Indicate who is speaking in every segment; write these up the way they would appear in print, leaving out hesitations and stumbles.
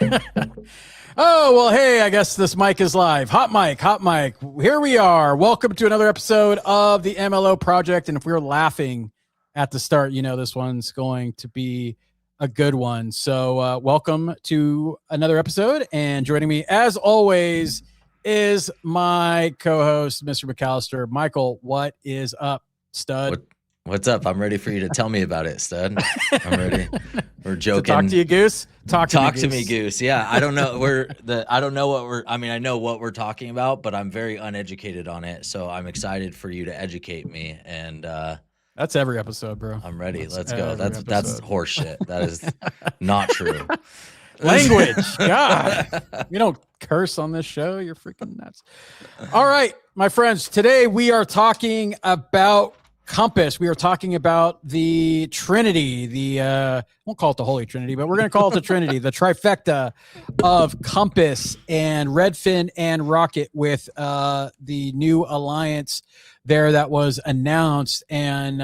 Speaker 1: Oh, well, hey, I guess this mic is live. Hot mic, hot mic. Here we are. Welcome to another episode of the MLO Project. And if we were laughing at the start, you know this one's going to be a good one. So welcome to another episode. And joining me, as always, is my co-host, Mr. McAllister. Michael, what is up, stud?
Speaker 2: What's up? I'm ready for you to tell me about it, stud. I'm ready. We're joking.
Speaker 1: Talk to you, Goose. Talk
Speaker 2: to me, Goose. Yeah, I don't know. I know what we're talking about, but I'm very uneducated on it. So I'm excited for you to educate me. And
Speaker 1: that's every episode, bro.
Speaker 2: I'm ready. Let's go. That's horse shit. That is not true.
Speaker 1: Language. God. We don't curse on this show. You're freaking nuts. All right, my friends. Today we are talking about Compass. We are talking about the Trinity, I won't call it the Holy Trinity, but we're going to call it the Trinity, the trifecta of Compass and Redfin and Rocket with the new alliance there that was announced. And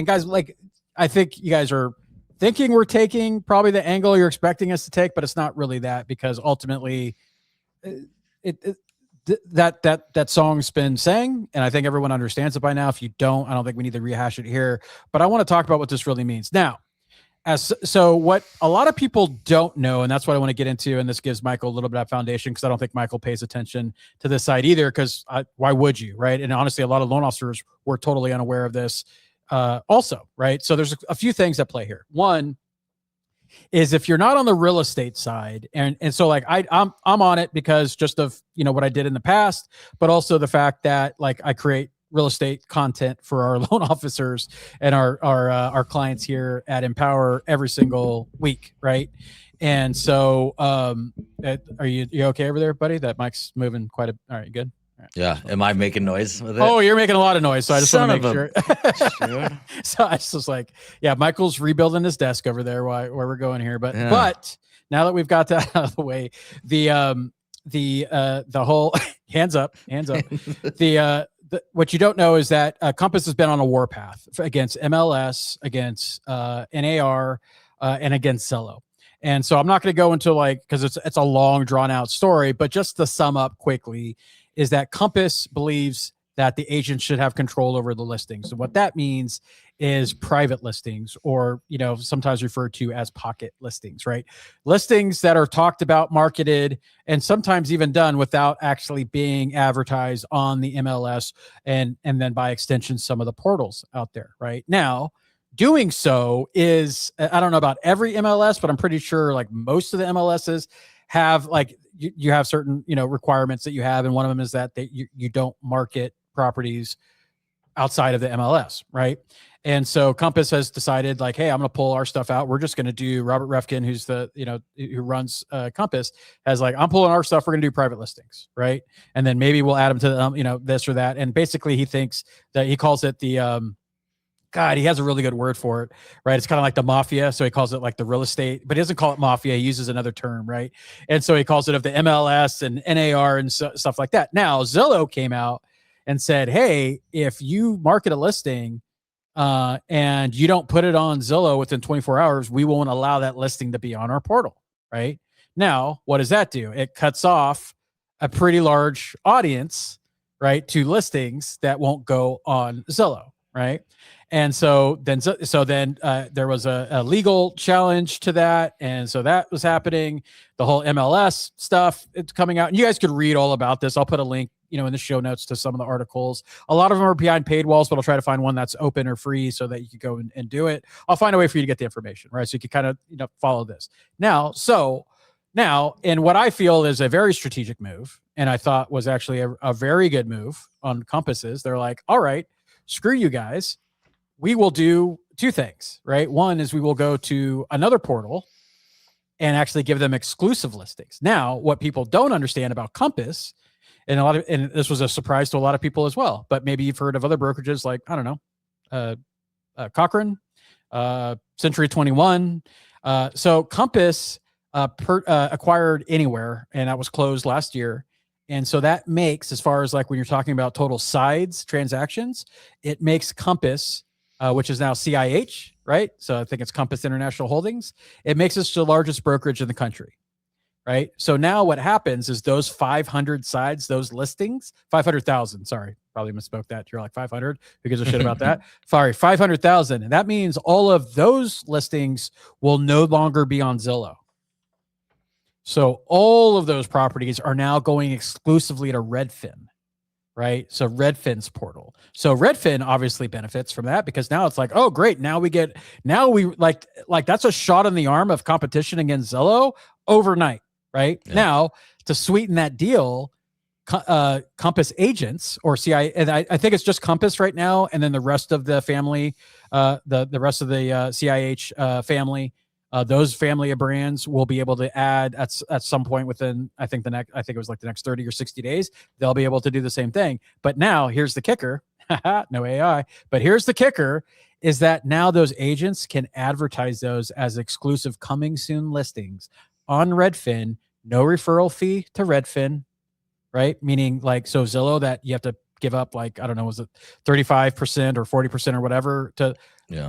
Speaker 1: guys, like, I think you guys are thinking we're taking probably the angle you're expecting us to take, but it's not really that, because ultimately that song's been sang, and I think everyone understands it by now. If you don't, I don't think we need to rehash it here, but I want to talk about what this really means. Now, so what a lot of people don't know, and that's what I want to get into, and this gives Michael a little bit of foundation, because I don't think Michael pays attention to this side either, because why would you, right? And honestly, a lot of loan officers were totally unaware of this also, right? So there's a few things that play here. One is, if you're not on the real estate side, and so like I'm on it because just of, you know, what I did in the past, but also the fact that like I create real estate content for our loan officers and our clients here at Empower every single week, right? And so are you okay over there, buddy? That mic's moving quite a. All right, you good? Right.
Speaker 2: Yeah. Am I making noise with it?
Speaker 1: Oh, you're making a lot of noise. So I just want to make sure. So I just was like, yeah, Michael's rebuilding his desk over there where we're going here. But now that we've got that out of the way, the whole hands up, what you don't know is that Compass has been on a warpath against MLS, against NAR, and against Zillow. And so I'm not going to go into because it's a long drawn out story, but just to sum up quickly, is that Compass believes that the agent should have control over the listings. And what that means is private listings, or, you know, sometimes referred to as pocket listings, right? Listings that are talked about, marketed, and sometimes even done without actually being advertised on the MLS and then by extension, some of the portals out there right now. Doing so is, I don't know about every MLS, but I'm pretty sure like most of the MLSs have like, you have certain, you know, requirements that you have. And one of them is that you don't market properties outside of the MLS. Right. And so Compass has decided like, hey, I'm going to pull our stuff out. We're just going to do, Robert Refkin, who's who runs Compass, has like, I'm pulling our stuff. We're going to do private listings. Right. And then maybe we'll add them to this or that. And basically he thinks that, he calls it the, God, he has a really good word for it, right? It's kind of like the mafia. So he calls it like the real estate, but he doesn't call it mafia. He uses another term, right? And so he calls it of the MLS and NAR and stuff like that. Now, Zillow came out and said, hey, if you market a listing and you don't put it on Zillow within 24 hours, we won't allow that listing to be on our portal, right? Now, what does that do? It cuts off a pretty large audience, right, to listings that won't go on Zillow, right? And so then there was a legal challenge to that. And so that was happening. The whole MLS stuff, it's coming out. And you guys could read all about this. I'll put a link, in the show notes to some of the articles. A lot of them are behind paid walls, but I'll try to find one that's open or free so that you can go and do it. I'll find a way for you to get the information, right? So you can kind of, follow this. Now, in what I feel is a very strategic move, and I thought was actually a very good move on Compass's, they're like, all right, screw you guys. We will do two things, right? One is we will go to another portal and actually give them exclusive listings. Now, what people don't understand about Compass, and this was a surprise to a lot of people as well, but maybe you've heard of other brokerages like, I don't know, Cochrane, Century 21. So Compass acquired Anywhere, and that was closed last year. And so that makes, as far as like when you're talking about total sides transactions, it makes Compass, which is now CIH, right? So I think it's Compass International Holdings. It makes us the largest brokerage in the country. right? So now what happens is those 500 sides, those listings, 500,000, sorry, probably misspoke that. You're like 500. Who gives a shit about that? Sorry, 500,000. And that means all of those listings will no longer be on Zillow. So all of those properties are now going exclusively to Redfin, right? So Redfin's portal. So Redfin obviously benefits from that because now it's like, oh, great. Now we like that's a shot in the arm of competition against Zillow overnight, right? Yeah. Now to sweeten that deal, Compass agents or CI, and I think it's just Compass right now, and then the rest of the family, the rest of the CIH family. Those family of brands will be able to add at some point within, I think it was like the next 30 or 60 days, they'll be able to do the same thing. But now here's the kicker. No AI, but here's the kicker is that now those agents can advertise those as exclusive coming soon listings on Redfin, no referral fee to Redfin, right? Meaning like, so Zillow that you have to give up like, I don't know, was it 35% or 40% or whatever to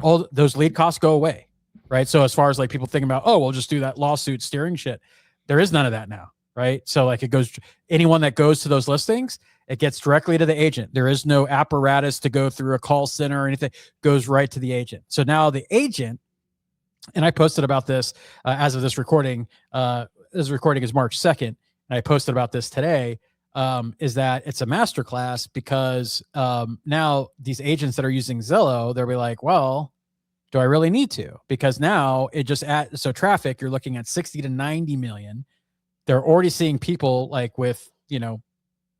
Speaker 1: all those lead costs go away. Right. So as far as like people thinking about, oh, we'll just do that lawsuit steering shit. There is none of that now. Right. So like it goes, anyone that goes to those listings, it gets directly to the agent. There is no apparatus to go through a call center or anything, goes right to the agent. So now the agent, and I posted about this as of this recording, is March 2nd. And I posted about this today, is that it's a masterclass because now these agents that are using Zillow, they'll be like, well, do I really need to? Because now it just so traffic, you're looking at 60 to 90 million. They're already seeing people like with,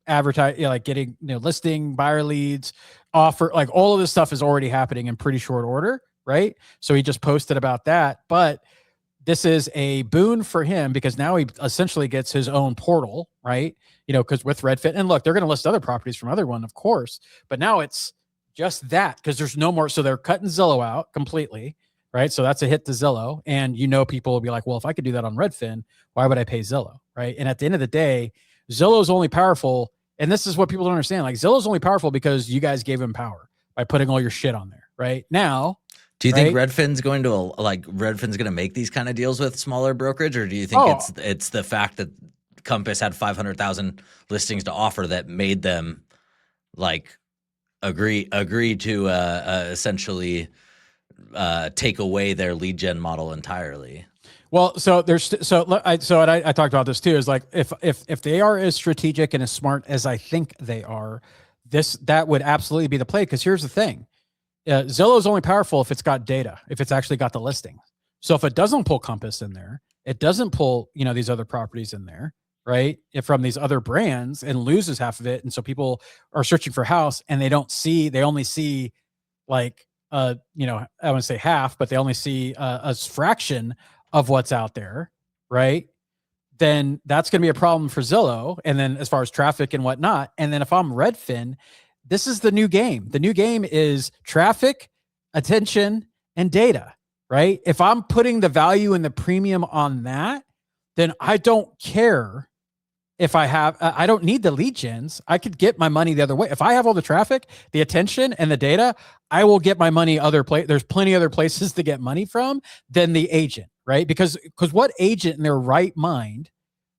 Speaker 1: advertise, like getting, listing, buyer leads, offer, like all of this stuff is already happening in pretty short order. Right. So he just posted about that, but this is a boon for him because now he essentially gets his own portal, right? Because with Redfin, and look, they're going to list other properties from other one, of course, but now it's just that because there's no more. So they're cutting Zillow out completely, right? So that's a hit to Zillow. And people will be like, well, if I could do that on Redfin, why would I pay Zillow, right? And at the end of the day, Zillow's only powerful. And this is what people don't understand. Like Zillow's only powerful because you guys gave him power by putting all your shit on there, right? Now,
Speaker 2: do you think Redfin's going to make these kind of deals with smaller brokerage, or do you think it's the fact that Compass had 500,000 listings to offer that made them like agree to essentially take away their lead gen model entirely?
Speaker 1: Well, so I talked about this too. Is like if they are as strategic and as smart as I think they are, that would absolutely be the play. Because here's the thing. Zillow is only powerful if it's got data, if it's actually got the listing. So if it doesn't pull Compass in there, it doesn't pull, these other properties in there, right? If from these other brands and loses half of it. And so people are searching for a house and they only see like, I want to say half, but they only see a fraction of what's out there, right? Then that's going to be a problem for Zillow. And then as far as traffic and whatnot, and then if I'm Redfin, this is the new game. The new game is traffic, attention, and data, right? If I'm putting the value and the premium on that, then I don't care if I don't need the lead gens. I could get my money the other way. If I have all the traffic, the attention, and the data, I will get my money there's plenty other places to get money from than the agent, right? Because what agent in their right mind,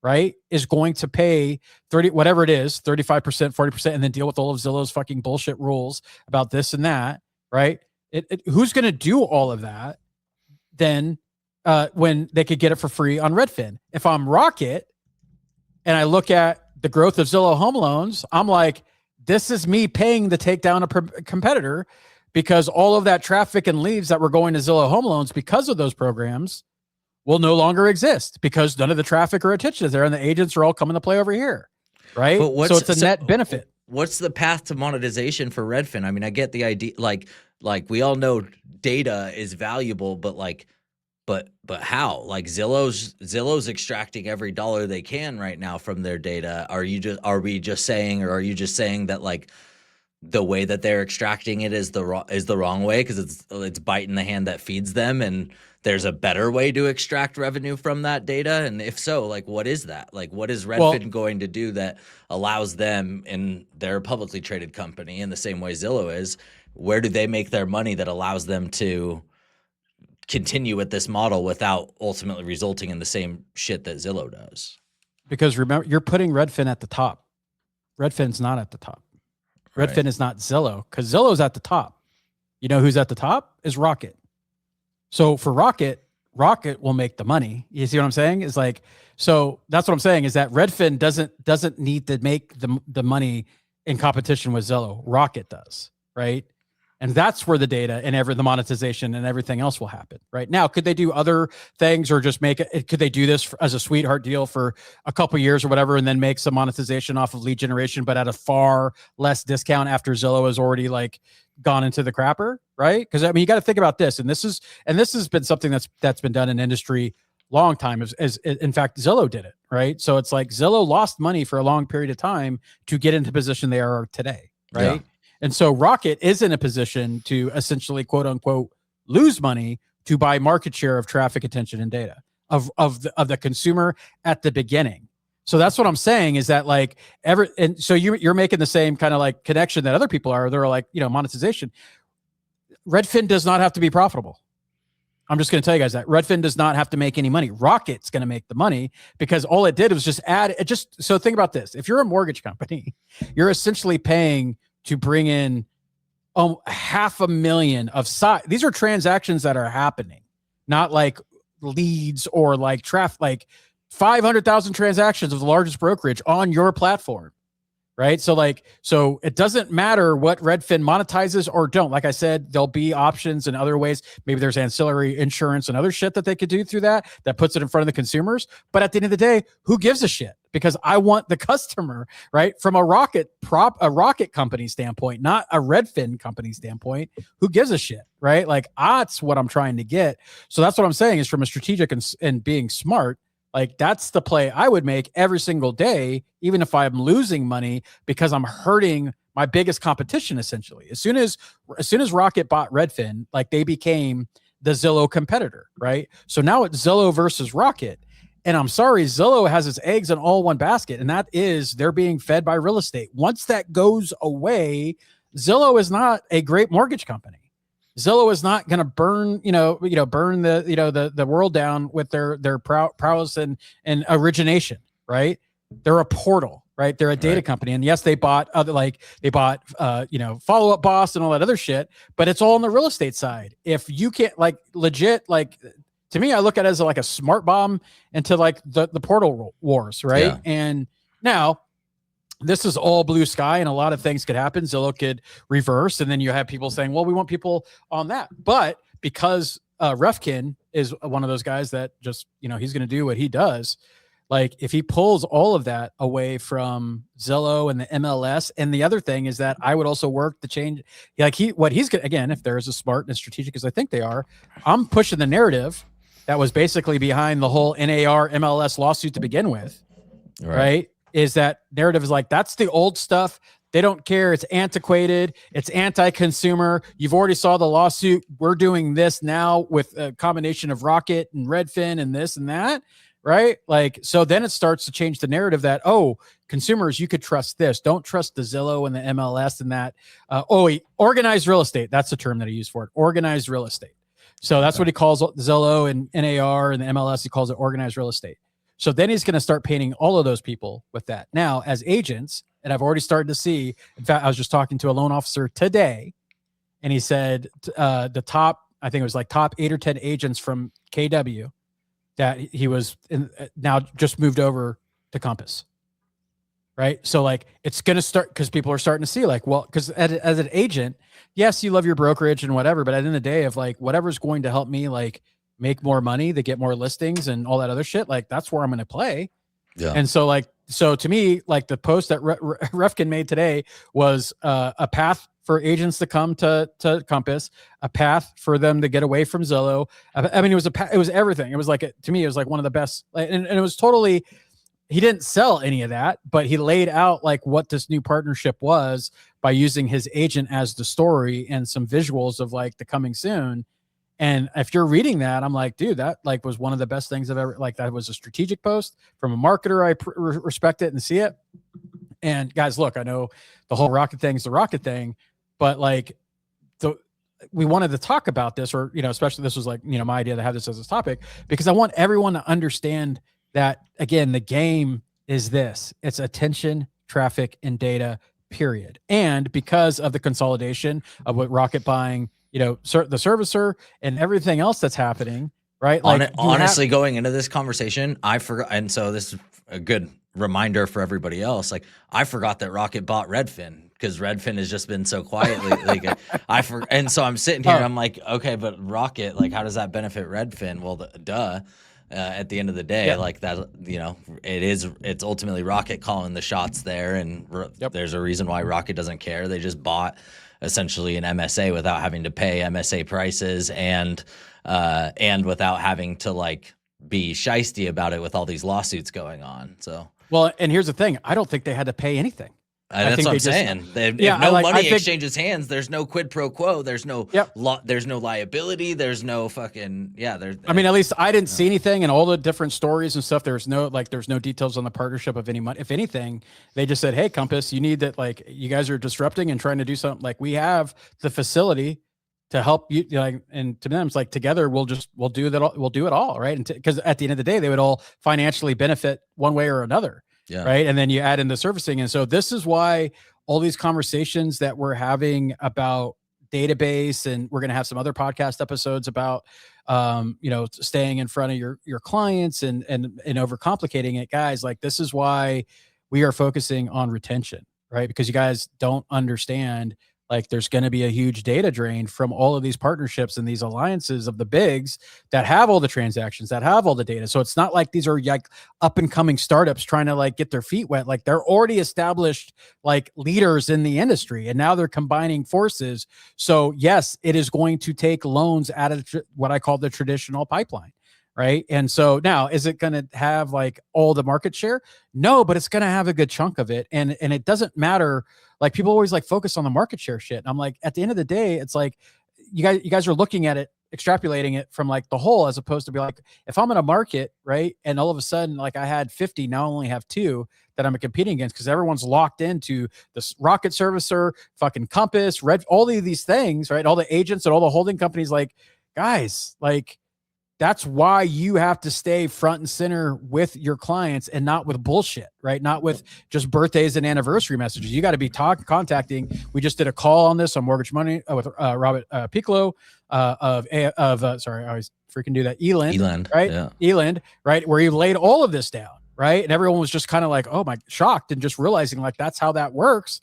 Speaker 1: right, is going to pay 30, whatever it is, 35%, 40%, and then deal with all of Zillow's fucking bullshit rules about this and that, right? Who's going to do all of that then when they could get it for free on Redfin? If I'm Rocket and I look at the growth of Zillow Home Loans, I'm like, this is me paying to take down a competitor because all of that traffic and leads that were going to Zillow Home Loans because of those programs will no longer exist because none of the traffic or attention is there and the agents are all coming to play over here, right? So it's a net benefit.
Speaker 2: What's the path to monetization for Redfin? I mean, I get the idea, like we all know data is valuable, but but how? Like Zillow's extracting every dollar they can right now from their data. Are you just saying that like the way that they're extracting it is the wrong way because it's biting the hand that feeds them, and there's a better way to extract revenue from that data? And if so, like what is that? Like what is Redfin going to do that allows them, and they're a publicly traded company in the same way Zillow is, where do they make their money that allows them to continue with this model without ultimately resulting in the same shit that Zillow does.
Speaker 1: Because remember, you're putting Redfin at the top. Redfin's not at the top. Redfin
Speaker 2: Right.
Speaker 1: is not Zillow, because Zillow's at the top. You know who's at the top? Is Rocket. So for Rocket will make the money. You see what I'm saying? Is like, so that's what I'm saying, is that Redfin doesn't need to make the money in competition with Zillow. Rocket does, right? And that's where the data and the monetization and everything else will happen. Right now, could they do other things or just make it? Could they do this as a sweetheart deal for a couple years or whatever, and then make some monetization off of lead generation, but at a far less discount after Zillow has already like gone into the crapper, right? Because I mean, you got to think about this, and this has been something that's been done in industry long time. As in fact, Zillow did it, right? So it's like Zillow lost money for a long period of time to get into the position they are today, right? Yeah. And so Rocket is in a position to essentially, quote unquote, lose money to buy market share of traffic, attention, and data of the consumer at the beginning. So that's what I'm saying, is that like and so you're making the same kind of like connection that other people are. They're like, monetization. Redfin does not have to be profitable. I'm just going to tell you guys that Redfin does not have to make any money. Rocket's going to make the money, because all it did was just add it. So think about this. If you're a mortgage company, you're essentially paying to bring in $500,000 of size. These are transactions that are happening, not like leads or like traffic, like 500,000 transactions of the largest brokerage on your platform. Right. So it doesn't matter what Redfin monetizes or don't. Like I said, there'll be options in other ways. Maybe there's ancillary insurance and other shit that they could do through that puts it in front of the consumers. But at the end of the day, who gives a shit? Because I want the customer, right? From a Rocket company standpoint, not a Redfin company standpoint, who gives a shit, right? Like that's what I'm trying to get. So that's what I'm saying, is from a strategic and being smart. Like that's the play I would make every single day, even if I'm losing money, because I'm hurting my biggest competition. Essentially, as soon as Rocket bought Redfin, like they became the Zillow competitor, right? So now it's Zillow versus Rocket. And I'm sorry, Zillow has its eggs in all one basket, and that is they're being fed by real estate. Once that goes away, Zillow is not a great mortgage company. Zillow is not going to burn the world down with their prowess and origination, right? They're a portal, right? They're a data company, and yes, they bought Follow Up Boss and all that other shit, but it's all on the real estate side. If you can't like legit, like to me, I look at it as like a smart bomb into like the portal wars, right? Yeah. And now, this is all blue sky, and a lot of things could happen. Zillow could reverse, and then you have people saying, well, we want people on that. But because Refkin is one of those guys that just, he's going to do what he does. Like if he pulls all of that away from Zillow and the MLS, and the other thing is that I would also work to change, like he's going to, again, if they're as smart and as strategic as I think they are, I'm pushing the narrative that was basically behind the whole NAR MLS lawsuit to begin with, right? Is that narrative is like, that's the old stuff. They don't care. It's antiquated. It's anti-consumer. You've already saw the lawsuit. We're doing this now with a combination of Rocket and Redfin and this and that, right? Like, so then it starts to change the narrative that, oh, consumers, you could trust this. Don't trust the Zillow and the MLS and that. Organized real estate. That's the term that he used for it. Organized real estate. So that's what he calls Zillow and NAR and the MLS. He calls it organized real estate. So then he's going to start painting all of those people with that. Now, as agents, and I've already started to see, in fact, I was just talking to a loan officer today, and he said the top, I think it was like top 8 or 10 agents from KW that he was in, now just moved over to Compass. Right. So like it's going to start, because people are starting to see like, well, because as an agent, yes, you love your brokerage and whatever, but at the end of the day, of like whatever's going to help me like make more money, to get more listings and all that other shit, like that's where I'm going to play. Yeah. And so to me, like the post that Refkin made today was a path for agents to come to Compass, a path for them to get away from Zillow. I mean, it was everything. It was like, to me, it was like one of the best, and it was totally, he didn't sell any of that, but he laid out like what this new partnership was by using his agent as the story and some visuals of like the coming soon. And if you're reading that, I'm like, dude, that like was one of the best things I've ever, like that was a strategic post from a marketer. I respect it and see it. And guys, look, I know the whole Rocket thing is the Rocket thing, but like we wanted to talk about this, or, especially this was like, my idea to have this as a topic, because I want everyone to understand that, again, the game is this: it's attention, traffic, and data, period. And because of the consolidation of what Rocket buying, the servicer and everything else that's happening, right? Like,
Speaker 2: honestly, going into this conversation, I forgot, and so this is a good reminder for everybody else. Like, I forgot that Rocket bought Redfin, because Redfin has just been so quietly. And so I'm sitting here, and I'm like, okay, but Rocket, like, how does that benefit Redfin? Well, duh. At the end of the day, like that, it's ultimately Rocket calling the shots there, and there's a reason why Rocket doesn't care. They just bought essentially an MSA without having to pay MSA prices, and without having to like be shiesty about it with all these lawsuits going on. So, well,
Speaker 1: and here's the thing: I don't think they had to pay anything.
Speaker 2: That's what I'm saying. If no money exchanges hands, there's no quid pro quo. There's no there's no liability. There's no fucking I
Speaker 1: mean, at least I didn't see anything, and all the different stories and stuff. There's no details on the partnership of any money. If anything, they just said, "Hey, Compass, you need that. Like, you guys are disrupting and trying to do something. Like, we have the facility to help you." And to them, it's like, together we'll do that. We'll do it all, right? And because at the end of the day, they would all financially benefit one way or another. Yeah. Right. And then you add in the servicing. And so this is why all these conversations that we're having about database, and we're going to have some other podcast episodes about, staying in front of your clients and overcomplicating it, guys. Like, this is why we are focusing on retention, right? Because you guys don't understand, like, there's going to be a huge data drain from all of these partnerships and these alliances of the bigs that have all the transactions, that have all the data. So it's not like these are like up and coming startups trying to like get their feet wet. Like, they're already established like leaders in the industry, and now they're combining forces. So yes, it is going to take loans out of what I call the traditional pipeline. Right. And so now, is it going to have like all the market share? No, but it's going to have a good chunk of it. And it doesn't matter. Like, people always like focus on the market share shit. And I'm like, at the end of the day, it's like, you guys are looking at it, extrapolating it from like the whole, as opposed to be like, if I'm in a market, right, and all of a sudden, like, I had 50, now I only have 2 that I'm competing against, because everyone's locked into this Rocket servicer, fucking Compass, all of these things, right? All the agents and all the holding companies, like, guys, like, that's why you have to stay front and center with your clients, and not with bullshit, right? Not with just birthdays and anniversary messages. You got to be contacting. We just did a call on this on Mortgage Money with Robert Piccolo sorry, I always freaking do that. Eland, right? Yeah. Eland, right? Where he laid all of this down, right? And everyone was just kind of like, oh my, shocked, and just realizing like that's how that works.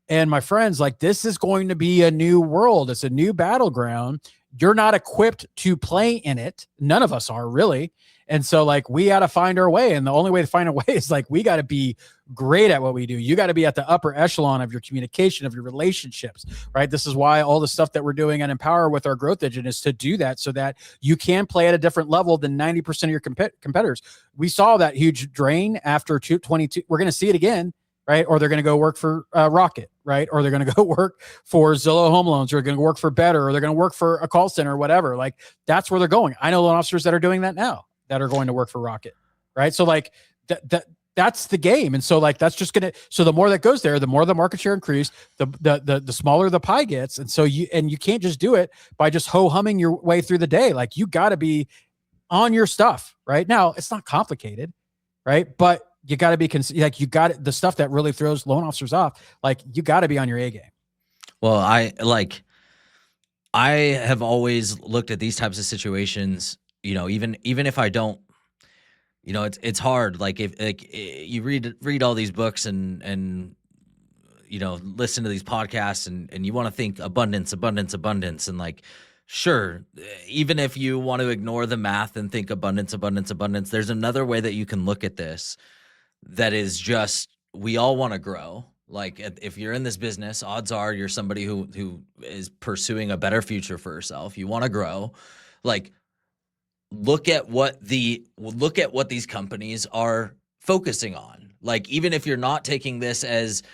Speaker 1: And my friends, like, this is going to be a new world. It's a new battleground. You're not equipped to play in it. None of us are, really. And so, like, we got to find our way. And the only way to find a way is, like, we got to be great at what we do. You got to be at the upper echelon of your communication, of your relationships, right? This is why all the stuff that we're doing at Empower with our growth engine is to do that, so that you can play at a different level than 90% of your competitors. We saw that huge drain after 22. We're going to see it again, right? Or they're going to go work for Rocket, right? Or they're going to go work for Zillow Home Loans, or they're going to work for Better, or they're going to work for a call center or whatever. Like, that's where they're going. I know loan officers that are doing that now, that are going to work for Rocket, right? So like that's the game. And so like, that's just going to, so the more that goes there, the more the market share increase, the smaller the pie gets. And so you can't just do it by just ho-humming your way through the day. Like, you got to be on your stuff right now. It's not complicated, right? But you got to be like, you got the stuff that really throws loan officers off. Like, you got to be on your A game.
Speaker 2: Well, I have always looked at these types of situations, even if I don't, it's hard. Like, if you read all these books and listen to these podcasts, and you want to think abundance, and like, sure, even if you want to ignore the math and think abundance, there's another way that you can look at this. That is just, we all want to grow. Like, if you're in this business, odds are you're somebody who is pursuing a better future for yourself. You want to grow. Like, look at what these companies are focusing on. Like, even if you're not taking this as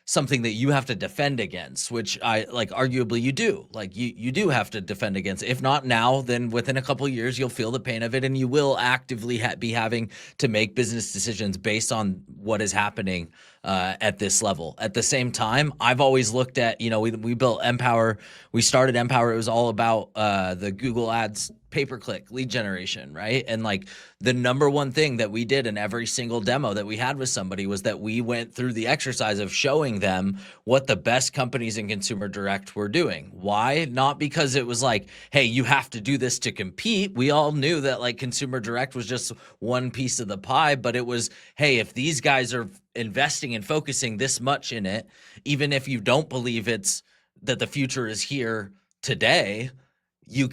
Speaker 2: something that you have to defend against, which I like, arguably you do. Like, you do have to defend against. If not now, then within a couple of years, you'll feel the pain of it, and you will actively be having to make business decisions based on what is happening at this level. At the same time, I've always looked at, we built Empower. We started Empower. It was all about the Google Ads pay-per-click lead generation, right? And like the number one thing that we did in every single demo that we had with somebody was that we went through the exercise of showing them what the best companies in consumer direct were doing. Why? Not because it was like, hey, you have to do this to compete. We all knew that like consumer direct was just one piece of the pie, but it was, hey, if these guys are investing and focusing this much in it, even if you don't believe it's that the future is here today, you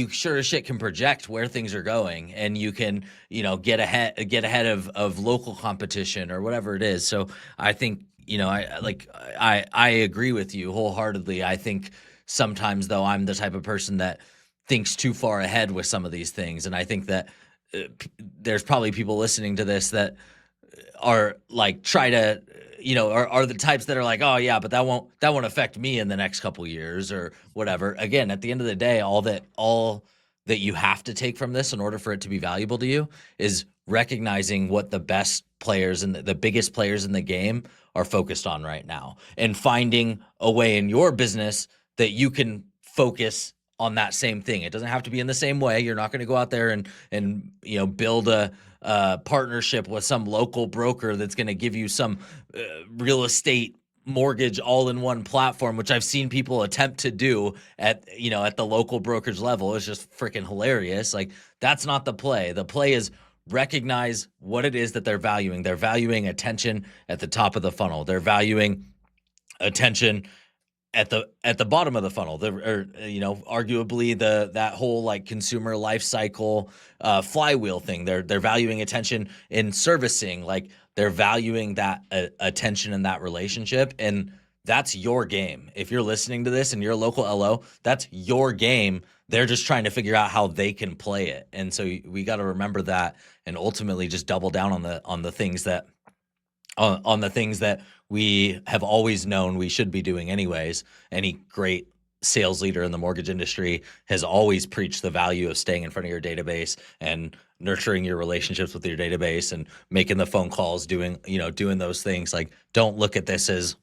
Speaker 2: sure as shit can project where things are going, and you can, get ahead of local competition or whatever it is. So I think, I agree with you wholeheartedly. I think sometimes though, I'm the type of person that thinks too far ahead with some of these things. And I think that there's probably people listening to this that are like, try to, are the types that are like, oh yeah, but that won't affect me in the next couple years or whatever. Again, at the end of the day, all that you have to take from this in order for it to be valuable to you is recognizing what the best players and the biggest players in the game are focused on right now, and finding a way in your business that you can focus on that same thing. It doesn't have to be in the same way. You're not going to go out there and build a partnership with some local broker that's going to give you some real estate mortgage all-in-one platform, which I've seen people attempt to do at the local brokerage level. It's just freaking hilarious. Like, that's not the play. The play is recognize what it is that they're valuing. They're valuing attention at the top of the funnel. They're valuing attention at the bottom of the funnel, arguably that whole like consumer life cycle flywheel thing. They're valuing attention in servicing, like they're valuing that attention in that relationship, and that's your game. If you're listening to this and you're a local LO, that's your game. They're just trying to figure out how they can play it, and so we got to remember that, and ultimately just double down on the things that we have always known we should be doing anyways. Any great sales leader in the mortgage industry has always preached the value of staying in front of your database and nurturing your relationships with your database and making the phone calls, doing those things. Like, don't look at this as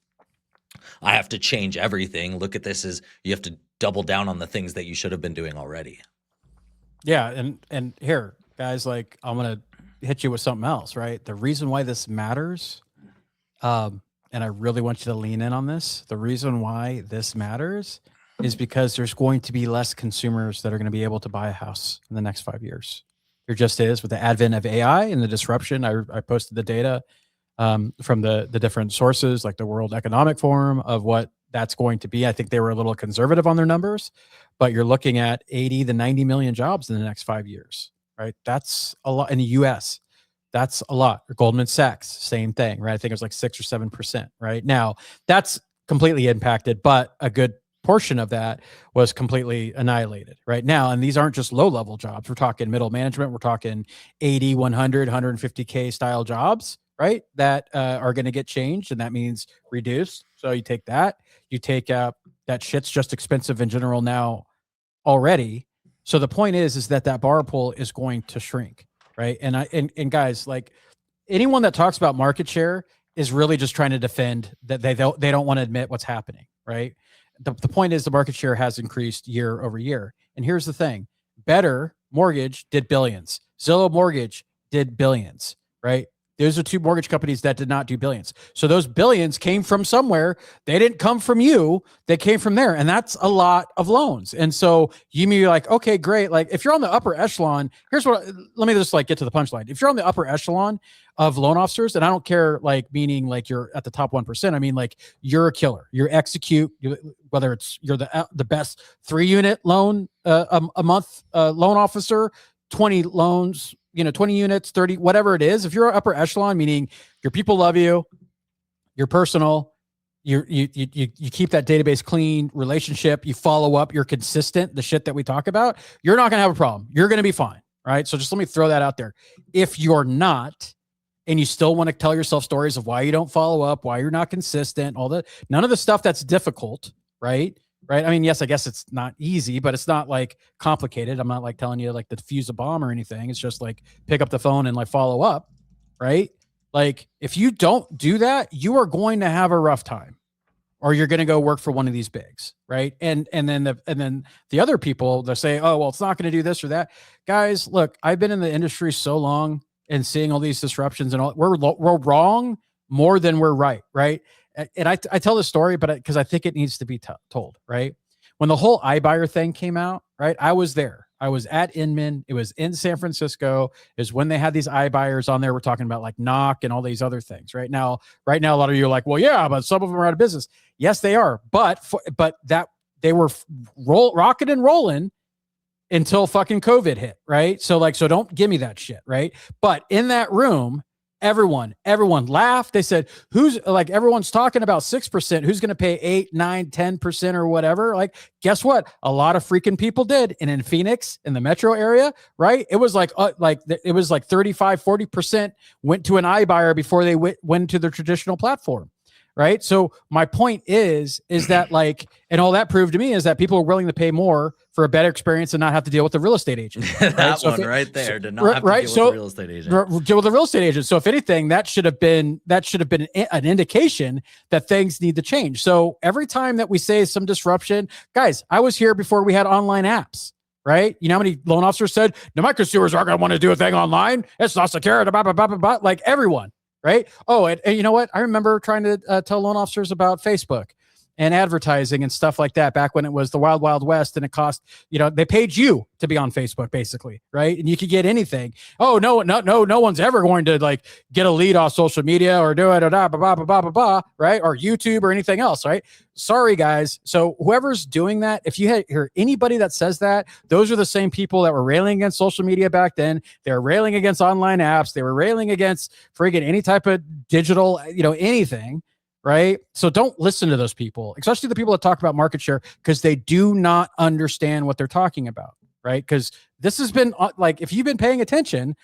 Speaker 2: I have to change everything. Look at this as you have to double down on the things that you should have been doing already.
Speaker 1: Yeah. And here, guys, like, I'm going to hit you with something else, right? The reason why this matters, and I really want you to lean in on this. The reason why this matters is because there's going to be less consumers that are going to be able to buy a house in the next 5 years. There just is, with the advent of AI and the disruption. I posted the data from the different sources, like the World Economic Forum, of what that's going to be. I think they were a little conservative on their numbers, but you're looking at 80 to 90 million jobs in the next 5 years, right? That's a lot in the US. That's a lot. Goldman Sachs, same thing, right? I think it was like 6 or 7%, right? Now, that's completely impacted, but a good portion of that was completely annihilated right now. And these aren't just low-level jobs. We're talking middle management. We're talking 80, 100, 150K style jobs, right? That are going to get changed, and that means reduced. So you take that. You take that shit's just expensive in general now already. So the point is that bar pool is going to shrink. Right. And guys, like, anyone that talks about market share is really just trying to defend that they don't want to admit what's happening. Right. The point is the market share has increased year over year. And here's the thing. Better Mortgage did billions. Zillow Mortgage did billions. Right. Those are two mortgage companies that did not do billions. So those billions came from somewhere. They didn't come from you. They came from there. And that's a lot of loans. And so you may be like, okay, great. Like, if you're on the upper echelon, let me just like get to the punchline. If you're on the upper echelon of loan officers, and I don't care, like, meaning like you're at the top 1%. I mean, like, you're a killer. You execute, whether it's you're the best 3-unit loan a month loan officer, 20 loans, 20 units, 30, whatever it is. If you're upper echelon, meaning your people love you, you're personal, you keep that database clean, relationship, you follow up, you're consistent, the shit that we talk about, you're not going to have a problem. You're going to be fine. Right. So just let me throw that out there. If you're not, and you still want to tell yourself stories of why you don't follow up, why you're not consistent, none of the stuff that's difficult, right? Right. I mean, yes, I guess it's not easy, but it's not like complicated. I'm not like telling you like to defuse a bomb or anything. It's just like pick up the phone and like follow up. Right. Like, if you don't do that, you are going to have a rough time, or you're going to go work for one of these bigs, right? And then the other people, they'll say, oh, well, it's not going to do this or that. Guys, look, I've been in the industry so long and seeing all these disruptions and all. We're wrong more than we're right, right? And I tell this story, but because I think it needs to be told, right? When the whole iBuyer thing came out, right? I was there. I was at Inman. It was in San Francisco. Is when they had these iBuyers on there. We're talking about like Knock and all these other things. Right now, a lot of you are like, well, yeah, but some of them are out of business. Yes, they are. But that they were rocking and rolling until fucking COVID hit. Right. So don't give me that shit. Right. But in that room, everyone laughed. They said, everyone's talking about 6%. Who's going to pay 8, 9, 10% or whatever? Like, guess what? A lot of freaking people did. And in Phoenix, in the metro area, right? It was like 35, 40% went to an iBuyer before they went to the traditional platform. Right. So my point is that and all that proved to me is that people are willing to pay more for a better experience and not have to deal with the real estate agent. Right?
Speaker 2: That one right there to not have to deal with the real estate agent.
Speaker 1: Deal with the real estate agent. So if anything, that should have been an indication that things need to change. So every time that we say some disruption, guys, I was here before we had online apps. Right? You know how many loan officers said, no, my consumers aren't going to want to do a thing online. It's not secure. Blah, blah, blah, blah, blah. Like everyone. Right. Oh, and you know what? I remember trying to tell loan officers about Facebook and advertising and stuff like that back when it was the wild, wild west. And it cost, they paid you to be on Facebook basically. Right. And you could get anything. Oh, no one's ever going to get a lead off social media or do it or blah, blah, blah, blah, blah, blah, right. Or YouTube or anything else. Right. Sorry, guys. So whoever's doing that, if you hear anybody that says that, those are the same people that were railing against social media back then. They're railing against online apps. They were railing against friggin' any type of digital, anything. Right. So don't listen to those people, especially the people that talk about market share, because they do not understand what they're talking about. Right. Because this has been if you've been paying attention,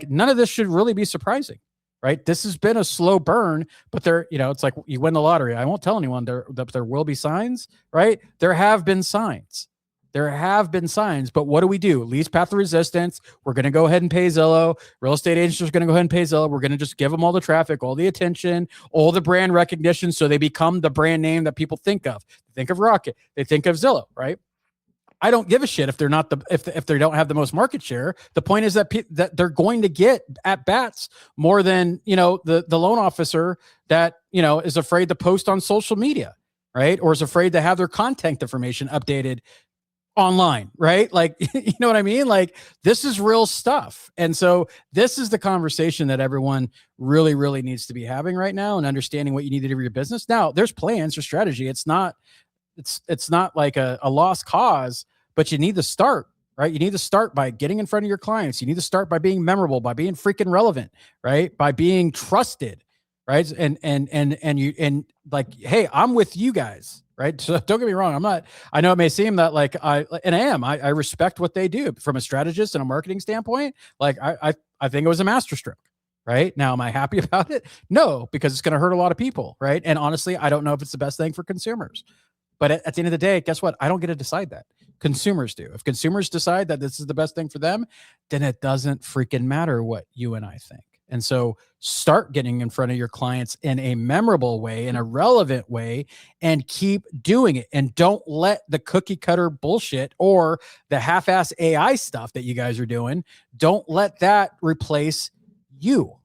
Speaker 1: none of this should really be surprising. Right. This has been a slow burn, but it's like you win the lottery. I won't tell anyone there will be signs. Right. There have been signs. But what do? Least path of resistance. We're going to go ahead and pay Zillow. Real estate agents are going to go ahead and pay Zillow. We're going to just give them all the traffic, all the attention, all the brand recognition. So they become the brand name that people think of. They think of Rocket. They think of Zillow, right? I don't give a shit if they're not if they don't have the most market share. The point is that they're going to get at bats more than, the loan officer that, is afraid to post on social media, right? Or is afraid to have their contact information updated online, right? You know what I mean? This is real stuff. And so this is the conversation that everyone really, really needs to be having right now and understanding what you need to do for your business. Now, there's plans or strategy. It's not like a lost cause, but you need to start, right? You need to start by getting in front of your clients. You need to start by being memorable, by being freaking relevant, right? By being trusted, right? And hey, I'm with you guys. Right. So don't get me wrong. I know it may seem that I respect what they do from a strategist and a marketing standpoint. I think it was a masterstroke. Right now, am I happy about it? No, because it's going to hurt a lot of people. Right. And honestly, I don't know if it's the best thing for consumers. But at the end of the day, guess what? I don't get to decide that. Consumers do. If consumers decide that this is the best thing for them, then it doesn't freaking matter what you and I think. And so start getting in front of your clients in a memorable way, in a relevant way, and keep doing it. And don't let the cookie cutter bullshit or the half-ass AI stuff that you guys are doing, don't let that replace you,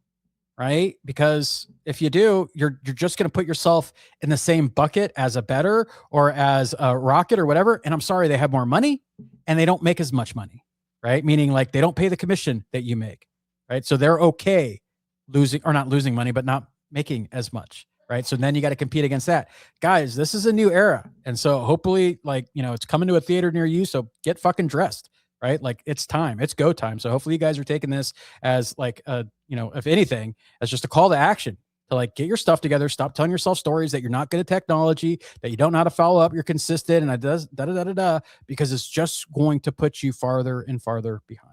Speaker 1: right? Because if you do, you're just going to put yourself in the same bucket as a Better or as a Rocket or whatever. And I'm sorry, they have more money and they don't make as much money, right? Meaning they don't pay the commission that you make. Right. So they're okay not losing money, but not making as much. Right. So then you got to compete against that. Guys, this is a new era. And so hopefully it's coming to a theater near you. So get fucking dressed. Right. It's time. It's go time. So hopefully you guys are taking this as if anything, as just a call to action to get your stuff together. Stop telling yourself stories that you're not good at technology, that you don't know how to follow up. You're consistent and because it's just going to put you farther and farther behind.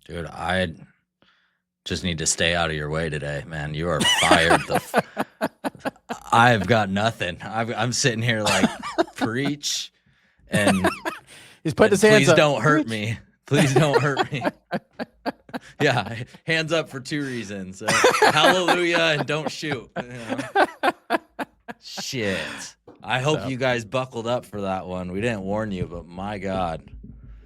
Speaker 2: Dude, I just need to stay out of your way today, man. You are fired. I've got nothing. I'm sitting here preach, and
Speaker 1: he's putting his hands
Speaker 2: please
Speaker 1: up.
Speaker 2: Don't hurt me. Please don't hurt me. Yeah, hands up for 2 reasons. Hallelujah and don't shoot. Shit. I hope you guys buckled up for that one. We didn't warn you, but my God.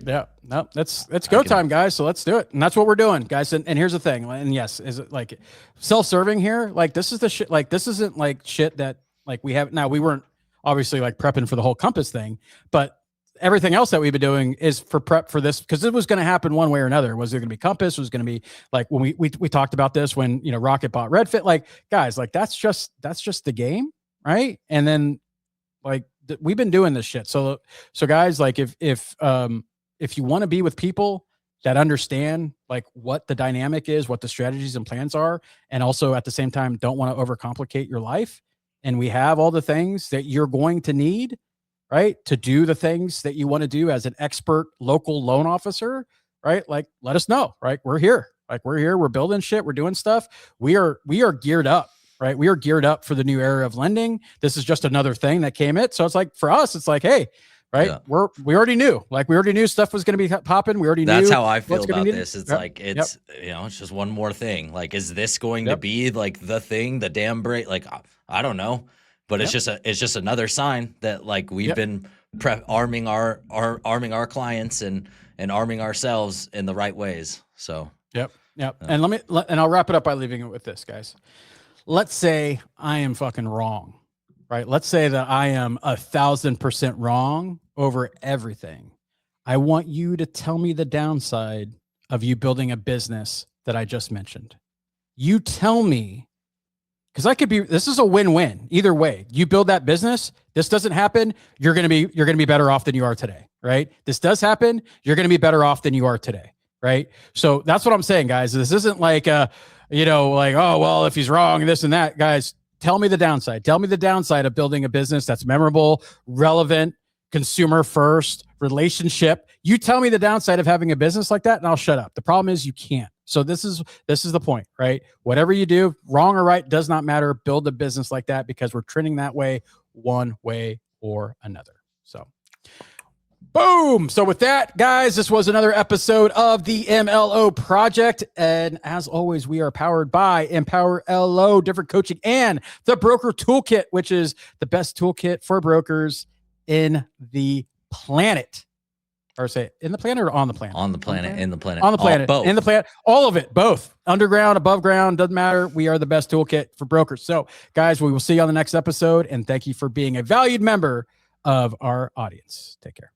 Speaker 1: Yeah, no, it's go time, guys. So let's do it. And that's what we're doing, guys. And here's the thing. And yes, is it like self-serving here? Like this is the shit. Like this isn't like shit that like we have now. We weren't obviously like prepping for the whole Compass thing, but everything else that we've been doing is for prep for this, because it was going to happen one way or another. Was there going to be Compass? Was going to be like when we talked about this when Rocket bought Redfin? Like guys, like that's just the game, right? And then like we've been doing this shit. So guys, like if you want to be with people that understand like what the dynamic is, what the strategies and plans are, and also at the same time don't want to overcomplicate your life, and we have all the things that you're going to need, right, to do the things that you want to do as an expert local loan officer, right? Like, let us know, right? We're here. Like, we're here. We're building shit. We're doing stuff. We are geared up, right? We are geared up for the new era of lending. This is just another thing that came in. So it's like, for us, it's like, hey, right. Yeah. We already knew stuff was going to be popping. We already knew.
Speaker 2: That's how I feel about this. It's like, it's, it's just one more thing. Like, is this going to be like the thing, the damn break? Like, I don't know, but it's just another sign that like we've been arming our clients and arming ourselves in the right ways. So,
Speaker 1: And I'll wrap it up by leaving it with this, guys. Let's say I am fucking wrong. Right. Let's say that I am 1,000% wrong over everything. I want you to tell me the downside of you building a business that I just mentioned. You tell me, because this is a win-win either way. You build that business. This doesn't happen. You're going to be better off than you are today. Right. This does happen. You're going to be better off than you are today. Right. So that's what I'm saying, guys. This isn't like, like, oh, well, if he's wrong, this and that, guys. Tell me the downside. Tell me the downside of building a business that's memorable, relevant, consumer first, relationship. You tell me the downside of having a business like that, and I'll shut up. The problem is you can't. So this is the point, right? Whatever you do, wrong or right, does not matter. Build a business like that because we're trending that way, one way or another. So boom. So with that, guys, this was another episode of the MLO Project. And as always, we are powered by Empower LO, different coaching, and the Broker Toolkit, which is the best toolkit for brokers in the planet. Or say in the planet or on the planet?
Speaker 2: On the planet, in the planet.
Speaker 1: On the planet, in the planet. All of it, both. Underground, above ground, doesn't matter. We are the best toolkit for brokers. So, guys, we will see you on the next episode. And thank you for being a valued member of our audience. Take care.